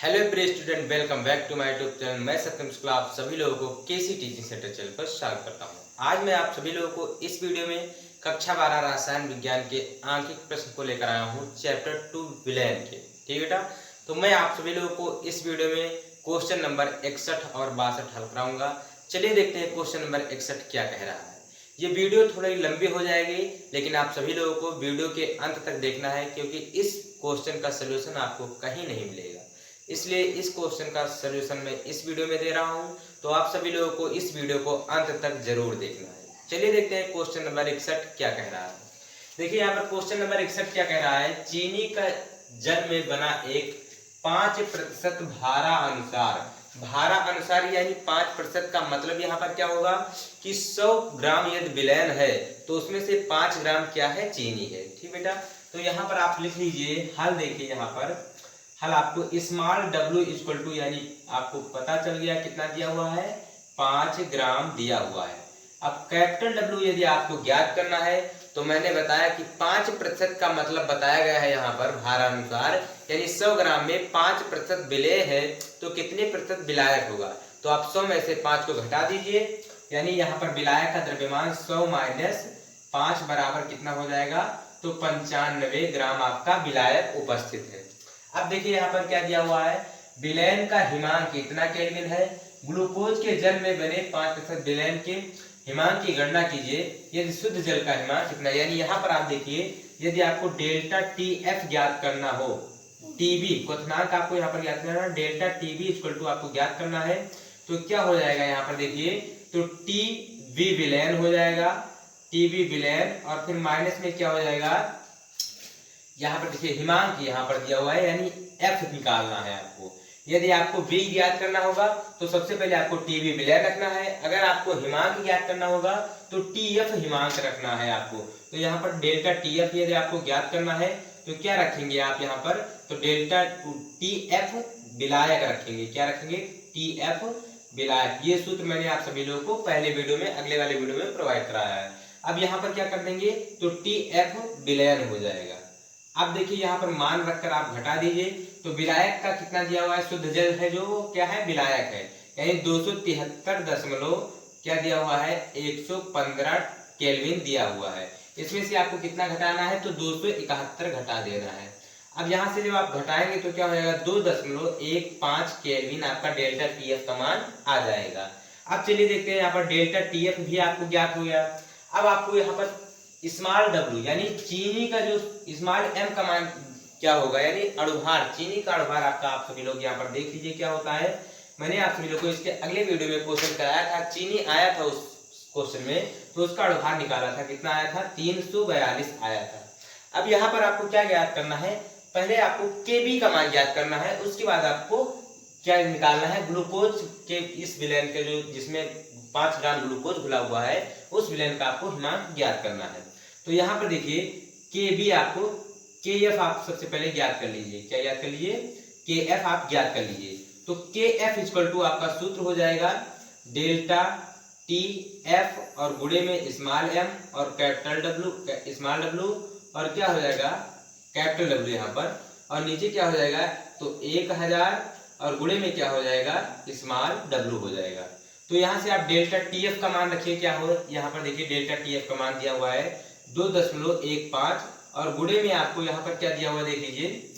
Hello प्रिय student, welcome back to my YouTube channel. मैं सत्यम शुक्ला आप सभी लोगों को केसी टीचिंग सेंटर चैनल पर स्वागत करता हूं। आज मैं आप सभी लोगों को इस वीडियो में कक्षा 12 रसायन विज्ञान के आंकिक प्रश्न को लेकर आया हूं, चैप्टर 2 विलयन के। ठीक है बेटा, तो मैं आप सभी लोगों को इस वीडियो में क्वेश्चन नंबर 61 और 62 हल कराऊंगा। चलिए देखते हैं क्वेश्चन नंबर 61 क्या कह रहा है। ये वीडियो थोड़ी लंबी हो जाएगी, लेकिन आप सभी लोगों को वीडियो के अंत तक देखना है, क्योंकि इस क्वेश्चन का सोल्यूशन आपको कहीं नहीं मिलेगा। इसलिए इस क्वेश्चन का सलूशन मैं इस वीडियो में दे रहा हूं, तो आप सभी लोगों को इस वीडियो को अंत तक जरूर देखना है। चलिए देखते हैं क्वेश्चन नंबर 61 क्या कह रहा है। देखिए यहाँ पर क्वेश्चन नंबर 61 क्या कह रहा है। चीनी का जल में बना एक 5% भारा अनुसार यानी 5% का मतलब यहाँ पर क्या होगा कि 100 ग्राम यदि विलयन है तो उसमें से 5 ग्राम क्या है, चीनी है। ठीक बेटा, तो यहाँ पर आप लिख लीजिए हल। देखिए यहाँ पर हल आपको स्मॉल w इक्वल टू, यानी आपको पता चल गया कितना दिया हुआ है, 5 ग्राम दिया हुआ है। अब कैपिटल W यदि आपको ज्ञात करना है तो मैंने बताया कि 5% का मतलब बताया गया है यहाँ पर भारानुसार, यानी 100 ग्राम में 5% विलेय है तो कितने प्रतिशत विलायक होगा। तो आप 100 में से 5 को घटा दीजिए, यानी यहाँ पर विलायक का द्रव्यमान 100 माइनस 5 बराबर कितना हो जाएगा, तो 95 ग्राम आपका विलायक उपस्थित है। अब देखिए यहाँ पर क्या दिया हुआ है, विलयन का हिमांक कितना केल्विन है। ग्लूकोज के जल में बने 5% विलयन के हिमांक की गणना कीजिए यदि शुद्ध जल का हिमांक कितना। यानी यहाँ पर आप देखिए, यदि आपको डेल्टा TF ज्ञात करना हो, टीबी क्वथनांक आपको यहाँ पर ज्ञात करना है, डेल्टा TB इक्वल टू आपको ज्ञात करना है, तो क्या हो जाएगा यहाँ पर देखिए, तो TB विलयन हो जाएगा, TB विलयन, और फिर माइनस में क्या हो जाएगा, यहाँ पर देखिए हिमांक यहाँ पर दिया हुआ है, यानी F निकालना है आपको। यदि आपको V ज्ञात करना होगा तो सबसे पहले आपको TB विलयन रखना है। अगर आपको हिमांक ज्ञात करना होगा तो TF हिमांक रखना है आपको। तो यहाँ पर डेल्टा TF यदि आपको ज्ञात करना है तो क्या रखेंगे आप यहाँ पर, तो डेल्टा TF विलायक रखेंगे। क्या रखेंगे, TF विलायक। ये सूत्र मैंने आप सभी लोगों को पहले वीडियो में, अगले वाले वीडियो में प्रोवाइड कराया है। अब यहाँ पर क्या कर देंगे, तो TF विलयन हो जाएगा। अब देखिए यहाँ पर मान रखकर आप घटा दीजिए, तो विलायक का कितना दिया हुआ है, शुद्ध जल है जो वो क्या है, विलायक है, यानी 273 दशमलव क्या दिया हुआ है, 115 केल्विन दिया हुआ है। इसमें से आपको कितना घटाना है, तो 271 घटा देना है। अब यहाँ से जब आप घटाएंगे तो क्या हो जाएगा, 2.15 केल्विन आपका डेल्टा TF का मान आ जाएगा। अब चलिए देखते हैं, यहाँ पर डेल्टा TF भी आपको ज्ञात हो गया। अब आपको यहाँ पर स्मॉल w यानी चीनी का जो स्मॉल m का मान क्या होगा, यानी अणुभार, चीनी का अणुभार आपका, आप सभी लोग यहाँ पर देख लीजिए क्या होता है। मैंने आप सभी लोग को इसके अगले वीडियो में क्वेश्चन कराया था, चीनी आया था उस क्वेश्चन में, तो उसका अणुभार निकाला था, कितना आया था, 342 आया था। अब यहाँ पर आपको क्या ज्ञात करना है, पहले आपको Kb का मान ज्ञात करना है, उसके बाद आपको क्या निकालना है, ग्लूकोज के इस विलयन के जो जिसमें 5 ग्राम ग्लूकोज घुला हुआ है, उस विलयन का आपको हिमांक ज्ञात करना है। तो यहाँ पर देखिए Kb आपको, Kf आप सबसे पहले ज्ञात कर लीजिए। क्या ज्ञात कर लीजिए, Kf आप ज्ञात कर लीजिए। तो Kf इक्वल टू आपका सूत्र हो जाएगा डेल्टा TF और गुणे में स्मॉल m और कैपिटल W, स्मॉल w, और क्या हो जाएगा कैपिटल W यहाँ पर, और नीचे क्या हो जाएगा, तो 1000 और गुणे में क्या हो जाएगा, स्मॉल w हो जाएगा। तो यहाँ से आप डेल्टा TF का मान रखिए, क्या हो, यहाँ पर देखिए डेल्टा TF का मान दिया हुआ है 2.15, और गुणे में आपको यहाँ पर क्या दिया हुआ है, देख लीजिए,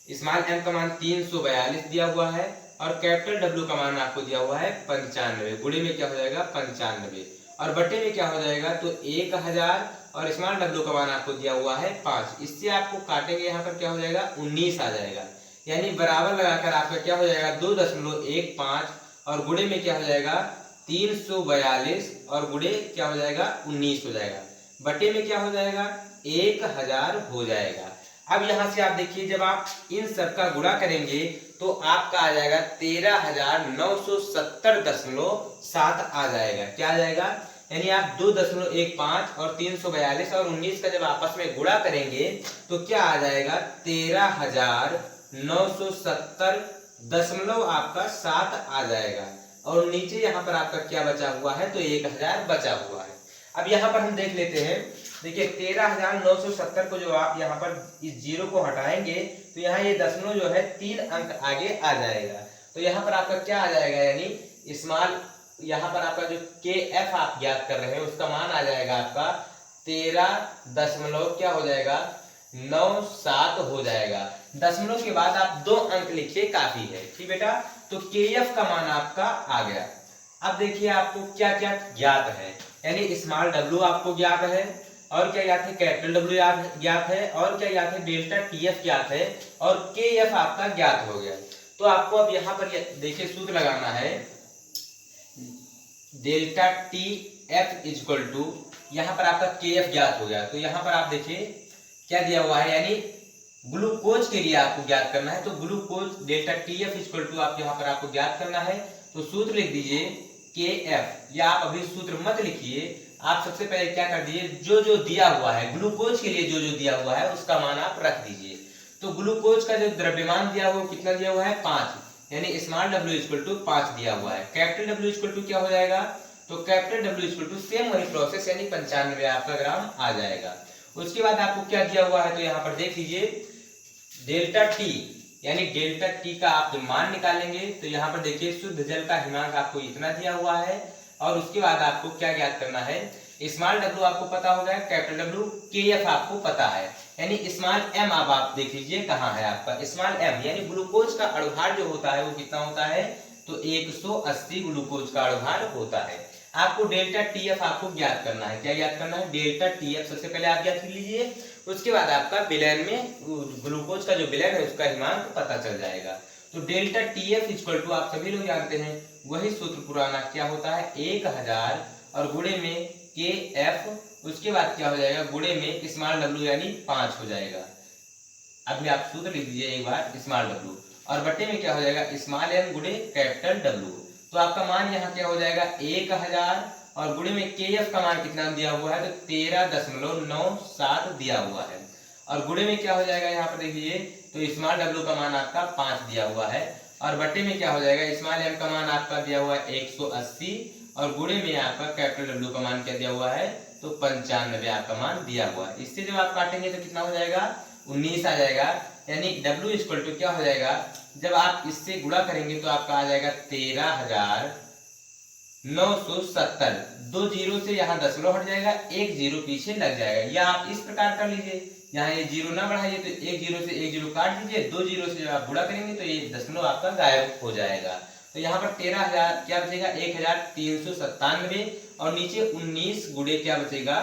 स्मॉल m का मान 342 दिया हुआ है, और कैपिटल W का मान आपको दिया हुआ है 95, गुणे में क्या हो जाएगा 95, और बटे में क्या हो जाएगा, तो 1000, और स्मॉल w का मान आपको दिया हुआ है 5। इससे आपको काटेंगे, यहाँ पर क्या हो जाएगा, 19 आ जाएगा, यानी बराबर लगाकर आपका क्या हो जाएगा, 2.15, और गुणे में क्या हो जाएगा 342, और गुणे क्या हो जाएगा 19 हो जाएगा, बटे में क्या हो जाएगा 1000 हो जाएगा। अब यहाँ से आप देखिए, जब आप इन सब का गुणा करेंगे तो आपका आ जाएगा 13,970.7 आ जाएगा। क्या आ जाएगा, यानी आप 2.15 और 342 और 19 का जब आपस में गुणा करेंगे तो क्या आ जाएगा, 13,970 आपका 7 आ जाएगा, और नीचे यहाँ पर आपका क्या बचा हुआ है, तो 1000 बचा हुआ है। अब यहाँ पर हम देख लेते हैं, देखिए 13,970 को जो आप यहाँ पर इस जीरो को हटाएंगे तो यहाँ ये दशमलव जो है 3 अंक आगे आ जाएगा। तो यहाँ पर आपका क्या आ जाएगा, यानी स्मॉल यहाँ पर आपका जो के एफ आप ज्ञात कर रहे हैं उसका मान आ जाएगा आपका 13 क्या हो जाएगा 97 हो जाएगा। दशमलव के बाद आप 2 अंक लिखिए काफी है। ठीक बेटा, तो के एफ का मान आपका आ गया। अब देखिए आपको क्या क्या ज्ञात है, यानी स्मॉल डब्ल्यू आपको ज्ञात है, और क्या ज्ञात है कैपिटल डब्ल्यू ज्ञात है, और क्या ज्ञात है डेल्टा टी एफ ज्ञात है, और के एफ आपका ज्ञात हो गया। तो आपको अब यहाँ पर देखिए सूत्र लगाना है, delta T F equal to, यहाँ पर आपका के एफ ज्ञात हो गया। तो यहाँ पर आप देखिए क्या दिया हुआ है, यानी ग्लूकोज के लिए आपको ज्ञात करना है। तो glucose delta T F equal to आप यहाँ पर आपको ज्ञात करना है। तो सूत्र लिख दीजिए के एफ, या आप अभी सूत्र मत लिखिए, आप सबसे पहले क्या कर दीजिए, जो जो दिया हुआ है ग्लूकोज के लिए जो जो दिया हुआ है उसका मान आप रख दीजिए। तो ग्लूकोज का जो द्रव्यमान दिया हुआ कितना दिया हुआ है 5, यानी स्मॉल डब्ल्यू इक्वल टू 5 दिया हुआ है। कैपिटल डब्ल्यू इक्वल टू क्या हो जाएगा, तो capital W equal to same वही प्रोसेस, यानी 95 आपका ग्राम आ जाएगा। उसके बाद आपको क्या दिया हुआ है, तो यहाँ पर देख लीजिए डेल्टा टी, यानी डेल्टा टी का आप जो मान निकालेंगे तो यहाँ पर देखिए शुद्ध जल का हिमांक आपको इतना दिया हुआ है, और उसके बाद आपको क्या ज्ञात करना है, स्मॉल डब्ल्यू आपको पता होगा, कैपिटल डब्ल्यू, के एफ आपको पता है, यानी स्मॉल एम अब आप देख लीजिए कहाँ है आपका स्मॉल एम, यानी ग्लूकोज का अणुभार जो होता है वो कितना होता है, तो 180 ग्लूकोज का अणुभार होता है। आपको डेल्टा टी एफ आपको ज्ञात करना है, क्या ज्ञात करना है, डेल्टा टी एफ सबसे पहले आप ज्ञात कर लीजिए। उसके बाद आपका विलयन में ग्लूकोज का जो विलयन है उसका हिमांक पता चल जाएगा। तो delta T F equal to आप सभी लोग जानते हैं वही सूत्र पुराना क्या होता है 1000 और गुणे में के एफ, उसके बाद क्या हो जाएगा गुणे में स्मॉल डब्ल्यू यानी 5 हो जाएगा। अब आप सूत्र लिख दीजिए एक बार स्मॉल डब्ल्यू, और बट्टे में क्या हो जाएगा स्मॉल एम गुणे कैपिटल डब्ल्यू। तो आपका मान यहाँ क्या हो जाएगा 1000 और गुणे में के एफ का मान कितना दिया हुआ है, तो 13.97 दिया हुआ है, और गुणे में क्या हो जाएगा यहाँ पर देखिए, तो स्मॉल डब्ल्यू का मान आपका 5 दिया हुआ है, और बट्टे में क्या हो जाएगा स्मॉल एम का मान आपका दिया हुआ है 180, और गुणे में आपका कैपिटल डब्ल्यू का मान क्या दिया हुआ है, तो 95 आपका मान दिया हुआ है। इससे जब आप काटेंगे तो कितना हो जाएगा 19 आ जाएगा, यानी डब्ल्यू इक्वल टू क्या हो जाएगा, जब आप इससे गुणा करेंगे तो आपका आ जाएगा 13,970। 2 जीरो से यहाँ दशमलव हट जाएगा, 1 जीरो पीछे लग जाएगा, या आप इस प्रकार कर लीजिए, यहाँ ये जीरो ना बढ़ाइए तो 1 जीरो से 1 जीरो काट दीजिए, 2 जीरो से जब आप गुणा करेंगे तो ये दशमलव आपका गायब हो जाएगा। तो यहाँ पर 13,000 क्या बचेगा 1397, और नीचे 19 गुणे क्या बचेगा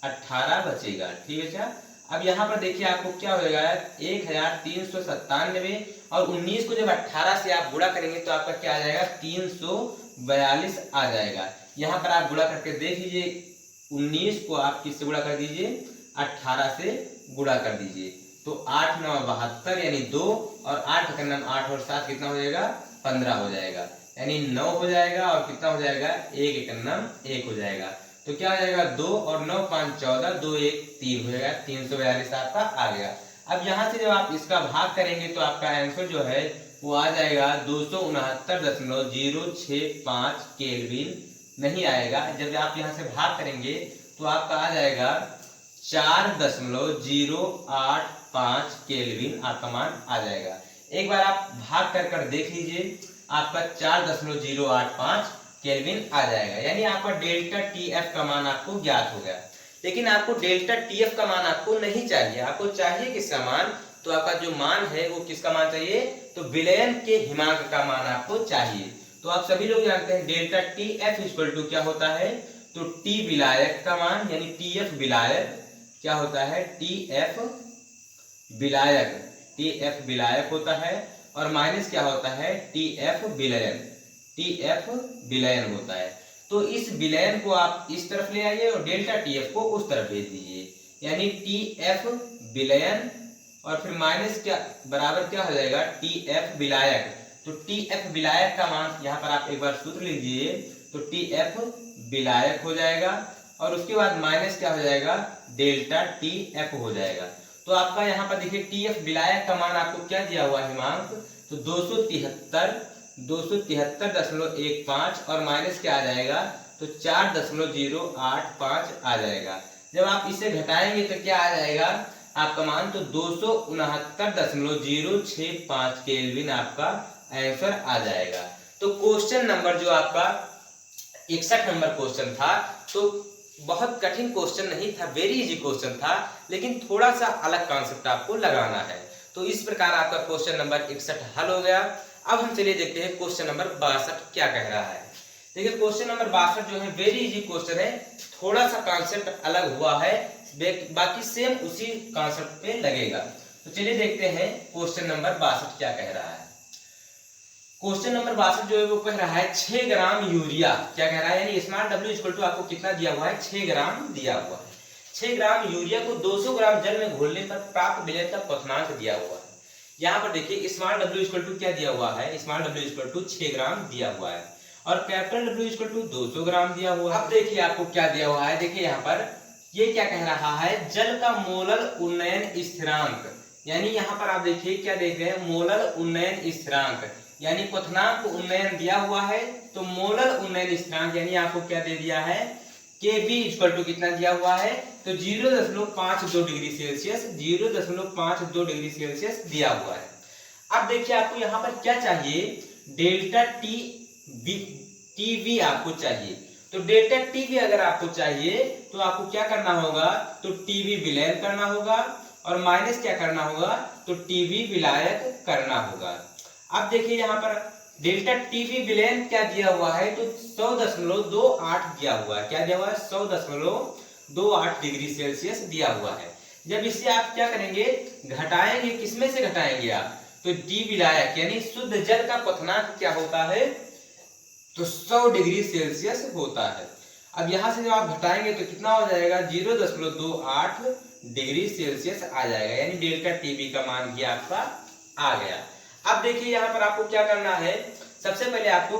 18 बचेगा। ठीक है क्या, अब यहाँ पर देखिए आपको क्या होगा 1397 और 19 को जब 18 से आप गुणा करेंगे तो आपका क्या आ जाएगा 342 आ जाएगा। यहाँ पर आप गुणा करके देख लीजिए, 19 को आप किससे गुणा कर दीजिए 18 से गुणा कर दीजिए, तो 8 9 72 यानी 2, और 8 का नाम 8 और 7 कितना हो जाएगा 15 हो जाएगा, यानी 9 हो जाएगा, और कितना हो जाएगा 1 एक नाम 1 हो जाएगा। तो क्या हो जाएगा 2 और 9 5 14, 2 1 3 हो जाएगा, 342 आपका आ गया। अब यहाँ से जब आप इसका भाग करेंगे तो आपका आंसर जो है वो आ जाएगा 269.065 केल्विन नहीं आएगा। जब आप यहाँ से भाग करेंगे तो आपका आ जाएगा 4.085 केल्विन आपका मान आ जाएगा। एक बार आप भाग कर देख लीजिए, आपका 4.085 केल्विन आ जाएगा, यानी आपका डेल्टा टी एफ का मान आपको ज्ञात हो गया। लेकिन आपको डेल्टा टी एफ का मान आपको नहीं चाहिए, आपको चाहिए किसका मान, तो आपका जो मान है वो किसका मान चाहिए, तो विलयन के हिमांक का मान आपको चाहिए। तो आप सभी लोग जानते हैं delta T F equal to क्या होता है, तो टी विलायक का मान, यानी टी एफ विलायक क्या होता है, टी एफ विलायक होता है, और माइनस क्या होता है टी एफ विलयन होता है। तो इस विलयन को आप इस तरफ ले आइए और डेल्टा टी एफ को उस तरफ भेज दीजिए, यानी टी एफ विलयन और फिर माइनस क्या बराबर क्या हो जाएगा टी एफ विलायक। तो टी एफ विलायक का मान यहाँ पर आप एक बार सूत्र लीजिए, तो टी एफ विलायक हो जाएगा, और उसके बाद माइनस क्या हो जाएगा डेल्टा टी एफ हो जाएगा। तो आपका यहाँ पर देखिए टी एफ विलायक का मान आपको क्या दिया हुआ हिमांक, तो 273.15 और माइनस क्या आ जाएगा, तो 4.085 आ जाएगा। जब आप इसे घटाएंगे तो क्या आ जाएगा आपका मान, तो 269.065 केल्विन आपका आंसर आ जाएगा। तो क्वेश्चन नंबर जो आपका 61 नंबर क्वेश्चन था, तो बहुत कठिन क्वेश्चन नहीं था, वेरी इजी क्वेश्चन था, लेकिन थोड़ा सा अलग कॉन्सेप्ट आपको लगाना है। तो इस प्रकार आपका क्वेश्चन नंबर 61 हल हो गया। अब हम चलिए देखते हैं क्वेश्चन नंबर 62 क्या कह रहा है। देखिए क्वेश्चन नंबर 62 जो है वेरी इजी क्वेश्चन है, थोड़ा सा कॉन्सेप्ट अलग हुआ है, बाकी सेम उसी कॉन्सेप्ट पे लगेगा। तो चलिए देखते हैं क्वेश्चन नंबर 62 क्या कह रहा है। क्वेश्चन नंबर 62 जो है वो कह रहा है 6 ग्राम यूरिया, क्या कह रहा है, यानी स्मॉल w इक्वल टू आपको कितना दिया हुआ है, 6 ग्राम दिया हुआ है। 6 ग्राम यूरिया को 200 ग्राम जल में घोलने पर प्राप्त विलयन क्वथनांक दिया हुआ है। यहाँ पर देखिए स्मॉल w इक्वल टू क्या दिया हुआ है, स्मॉल w इक्वल टू 6 ग्राम दिया हुआ है और कैपिटल W इक्वल टू 200 ग्राम दिया हुआ है। अब देखिए आपको क्या दिया हुआ है, देखिए यहाँ पर ये क्या कह रहा है, जल का मोलल उन्नयन स्थिरांक, यानी यहाँ पर आप देखिए क्या देख रहे हैं, मोलल उन्नयन स्थिरांक, यानी क्वथनांक उन्नयन दिया हुआ है, तो मोलल उन्नयन स्थिरांक यानी आपको क्या दे दिया है, Kb इक्वल टू कितना दिया हुआ है, तो 0.52 डिग्री सेल्सियस, 0.52 डिग्री सेल्सियस दिया हुआ है। अब देखिए आपको यहाँ पर क्या चाहिए, डेल्टा टीवी आपको चाहिए। तो डेल्टा टीवी अगर आपको चाहिए तो आपको क्या करना होगा, तो टीवी विलयन करना होगा और माइनस क्या करना होगा, तो टीवी विलायक करना होगा। अब देखिए यहाँ पर डेल्टा टीवी विलयन क्या दिया हुआ है, तो 100.28 दिया हुआ है, क्या दिया हुआ है, 100.28 डिग्री सेल्सियस दिया हुआ है। जब इससे आप क्या करेंगे, घटाएंगे, किसमें से घटाएंगे आप, तो डी विलायक यानी शुद्ध जल का क्वथनांक क्या होता है, तो 100 डिग्री सेल्सियस होता है। अब यहां से जब आप घटाएंगे तो कितना हो जाएगा, 0.28 डिग्री सेल्सियस आ जाएगा, यानी डेल्टा टीवी का मान भी आपका आ गया। अब देखिए यहाँ पर आपको क्या करना है, सबसे पहले आपको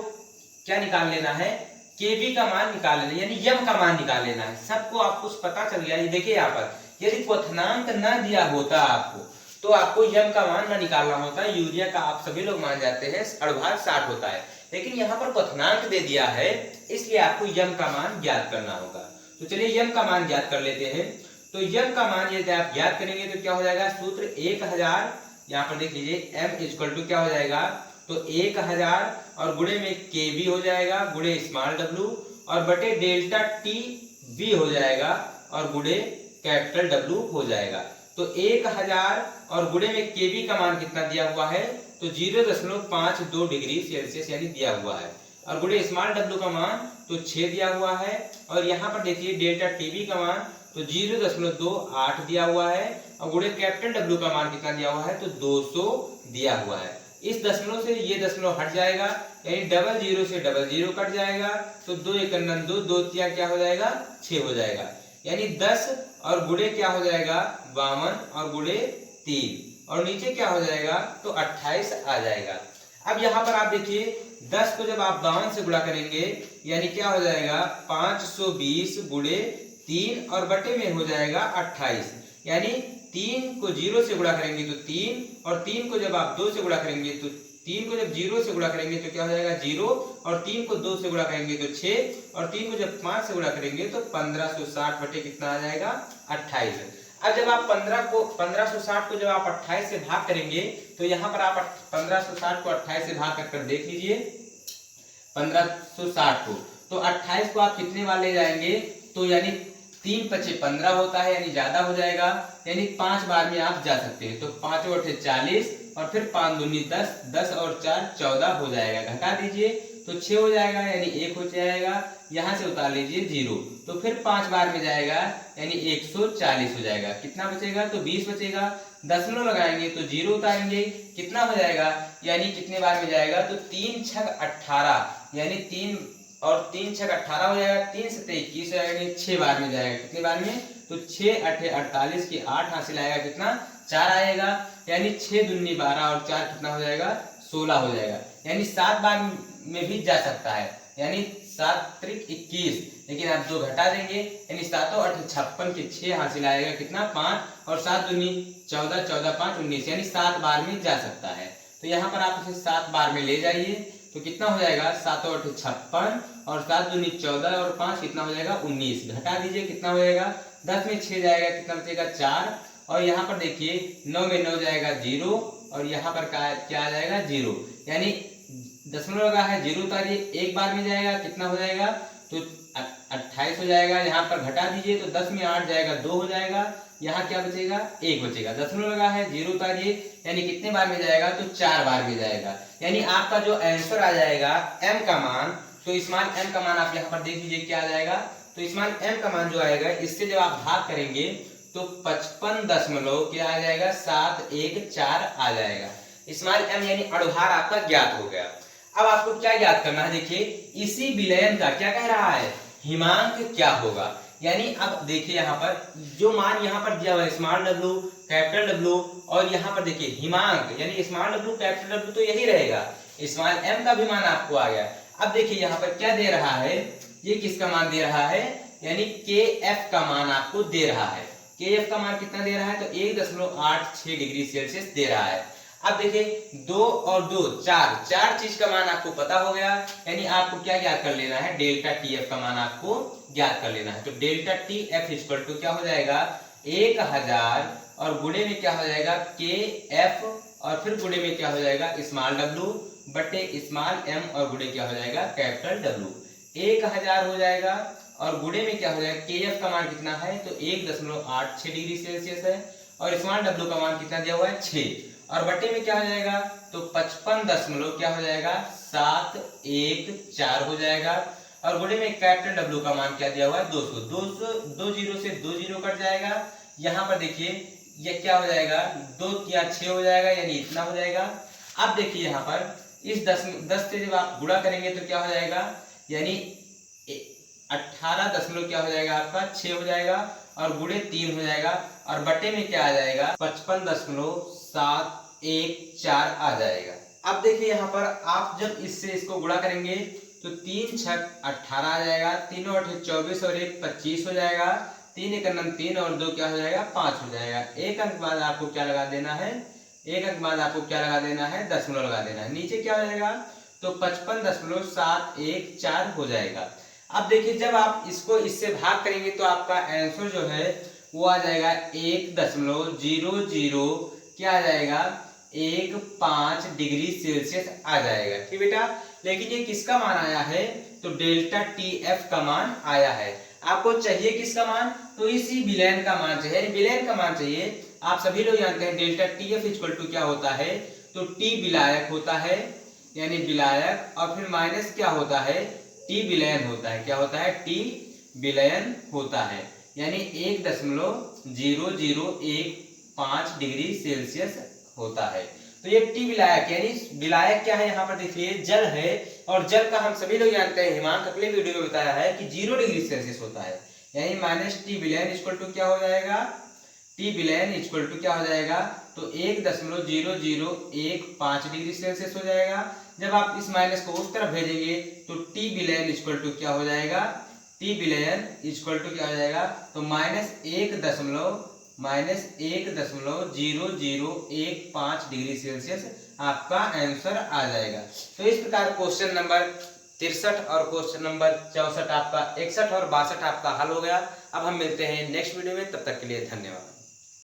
क्या निकाल लेना है, केबी का मान निकाल लेना, यानी यम का मान निकाल लेना है। सबको आपको पता चल गया, ये देखिए यहाँ पर यदि क्वथनांक न दिया होता आपको तो आपको यम का मान न निकालना होता। यूरिया का आप सभी लोग मान जाते हैं 60 होता है, लेकिन यहाँ पर क्वथनांक दे दिया है, इसलिए आपको यम का मान ज्ञात करना होगा। तो चलिए यम का मान ज्ञात कर लेते हैं। तो यम का मान यदि आप ज्ञात करेंगे तो क्या हो जाएगा, सूत्र 1000, यहाँ पर देख लीजिए m इक्वल टू क्या हो जाएगा, तो 1000 और गुणे में kb हो जाएगा, गुणे स्मॉल w और बटे डेल्टा टी बी हो जाएगा और गुणे कैपिटल W हो जाएगा। तो 1000 और गुणे में kb का मान कितना दिया हुआ है, तो 0.52 डिग्री सेल्सियस यानी दिया हुआ है और गुणे स्मॉल w का मान तो 6 दिया हुआ है और यहाँ पर देखिए डेल्टा टीबी का मान तो 0.28 दिया हुआ है और गुणे कैपिटल W का मान कितना दिया हुआ है, तो 200 दिया हुआ है। इस दशमलव से ये दशमलव हट जाएगा, यानी 00 से 00 कट जाएगा, तो 2 1 2 2 3 क्या हो जाएगा, 6 हो जाएगा, यानी 10 और गुणे क्या हो जाएगा 52 और गुणे 3 और नीचे क्या हो जाएगा, तो 28 आ जाएगा। अब यहाँ पर आप देखिए 10 को जब आप 52 से गुणा करेंगे यानी क्या हो जाएगा 520 गुणे 3 और बटे में हो जाएगा 28, यानी 3 को 0 से गुणा करेंगे तो 3 और 3 को जब आप 2 से गुणा करेंगे तो 3 को जब 0 से गुणा करेंगे तो क्या हो जाएगा 0 और 3 को 2 से गुणा करेंगे तो 6 और 3 को जब 5 से गुणा करेंगे तो 1560 बटे कितना आ जाएगा 28। अब जब आप 1560 को जब आप 28 से भाग करेंगे तो यहाँ पर आप 1560 को 28 से भाग कर देख लीजिए 1560 को, तो 28 को आप कितने बार ले जाएंगे, तो यानी 3 × 15 होता है, यानी ज्यादा हो जाएगा, यानी 5 बार में आप जा सकते हैं। तो 5 × 8 40 और फिर 5 दूनी 10, 10 और 4 14 हो जाएगा, घटा दीजिए तो 6 हो जाएगा, यानी 1 हो जाएगा, यहाँ से उतार लीजिए 0, तो फिर 5 बार में जाएगा यानी 140 हो जाएगा, कितना बचेगा, तो 20 बचेगा। दशमलव लगाएंगे तो 0 उतारेंगे, कितना हो जाएगा, यानी कितने बार में जाएगा, तो 3 × 18 यानी 3 और 3 × 18 हो जाएगा, 3 से 21 हो जाएगा, 6 बार में जाएगा, कितने बार में, तो 6 × 8 = 48 की 8 हासिल आएगा, कितना 4 आएगा, यानी 6 दूनी 12 और 4 कितना हो जाएगा 16 हो जाएगा, यानी 7 बार में भी जा सकता है, यानी 7 × 21, लेकिन आप 2 घटा देंगे यानी 7 और 8 56 के 6 हासिल आएगा, कितना 5 और 7 दूनी 14 14 5 19, यानी 7 बार में जा सकता है। तो यहाँ पर आप इसे 7 बार में ले जाइए, तो कितना हो जाएगा 7 और 8 56 और 7 दूनी 14 और 5 कितना हो जाएगा 19। घटा दीजिए कितना हो जाएगा 10 में 6 जाएगा कितना बचेगा 4 और यहाँ पर देखिए 9 में 9 जाएगा 0 और यहाँ पर क्या आ जाएगा 0, यानी दशमलव लगा है 0 उतारिए एक बार में जाएगा कितना हो जाएगा तो 28 हो जाएगा। यहाँ पर घटा दीजिए तो 10 में 8 जाएगा 2 हो जाएगा, यहाँ क्या बचेगा 1 बचेगा। दशमलव लगा है 0 उतारिए यानी कितने बार में जाएगा तो 4 बार में जाएगा, यानी आपका जो आंसर आ जाएगा m का मान, तो स्मॉल m का मान आप यहाँ पर देख लीजिए क्या आ जाएगा। तो स्मॉल m का मान जो आएगा इससे जब आप भाग करेंगे तो 55 दशमलव क्या आ जाएगा 714 आ जाएगा। स्मॉल m यानी अड़ुहार आपका ज्ञात हो गया। अब आपको क्या ज्ञात करना है, देखिए इसी विलयन का क्या कह रहा है हिमांक क्या होगा, यानी अब देखिए यहाँ पर जो मान यहाँ पर दिया हुआ है स्मॉल w कैपिटल W और यहाँ पर देखिए हिमांक यानी स्मॉल w कैपिटल W तो यही रहेगा, स्मॉल m का भी मान आपको आ गया। अब देखिए यहाँ पर क्या दे रहा है, ये किसका मान दे रहा है, यानी KF का मान आपको दे रहा है। KF का मान कितना दे रहा है तो 1.86 डिग्री सेल्सियस दे रहा है। अब देखिए 2 और 2 4 चीज का मान आपको पता हो गया, यानी आपको क्या ज्ञात कर लेना है डेल्टा TF का मान आपको ज्ञात कर लेना है। तो डेल्टा TF इक्वल टू क्या हो जाएगा 1000 और गुणे में क्या हो जाएगा KF और फिर गुणे में क्या हो जाएगा स्मॉल w बटे स्मॉल m और गुणे क्या हो जाएगा कैपिटल W। 1000 हो जाएगा और गुणे में क्या हो जाएगा KF का मान कितना है तो 1.86 डिग्री सेल्सियस है और स्मॉल w का मान कितना दिया हुआ है 6 और बटे में क्या हो जाएगा तो 55 दशमलव क्या हो जाएगा 714 हो जाएगा और गुणे में कैपिटल W का मान क्या दिया हुआ है 200। 2 जीरो से 2 जीरो कट जाएगा, यहाँ पर देखिए ये क्या हो जाएगा 2 या 6 हो जाएगा यानी इतना हो जाएगा। अब देखिए यहाँ पर इस 10 से जब आप गुणा करेंगे तो क्या हो जाएगा, यानी 18 दशमलव क्या हो जाएगा आपका 6 हो जाएगा और गुणे 3 हो जाएगा और बटे में क्या आ जाएगा 55.714 आ जाएगा। अब देखिए यहाँ पर आप जब इससे इसको गुणा करेंगे तो 3 छक 18 आ जाएगा, 3 और 24 और 1 25 हो जाएगा, 3 एक 3 और 2 क्या हो जाएगा 5 हो जाएगा। एक अंक बाद आपको क्या लगा देना है, एक अंक बाद आपको क्या लगा देना है दशमलव लगा देना है, नीचे क्या हो जाएगा तो 55.714 हो जाएगा। अब देखिए जब आप इसको इससे भाग करेंगे तो आपका आंसर जो है वो आ जाएगा 1.00 क्या आ जाएगा 15 डिग्री सेल्सियस आ जाएगा। ठीक बेटा, लेकिन ये किसका मान आया है तो डेल्टा TF का मान आया है। आपको चाहिए किसका मान तो इसी विलयन का मान चाहिए, विलयन का मान चाहिए। आप सभी लोग जानते हैं डेल्टा TF इक्वल टू क्या होता है तो T विलायक होता है, यानी विलायक और फिर माइनस क्या होता है T विलयन होता है। क्या होता है T विलयन होता है, यानी 1.0015 डिग्री सेल्सियस होता है। तो ये T विलायक यानी विलायक क्या है यहाँ पर देखिए जल है और जल का हम सभी लोग जानते हैं हिमांक अगले वीडियो में बताया है कि 0 डिग्री सेल्सियस होता है, यानी माइनस T विलयन इक्वल टू क्या हो जाएगा T विलयन इक्वल टू क्या हो जाएगा तो 1.0015 डिग्री सेल्सियस हो जाएगा। जब आप इस माइनस को उस तरफ भेजेंगे तो T विलयन इक्वल टू क्या हो जाएगा T विलयन इक्वल टू क्या हो जाएगा तो -1.0015 डिग्री सेल्सियस आपका आंसर आ जाएगा। तो इस प्रकार क्वेश्चन नंबर 63 और क्वेश्चन नंबर 64 आपका 61 और 62 आपका हल हो गया। अब हम मिलते हैं नेक्स्ट वीडियो में, तब तक के लिए धन्यवाद।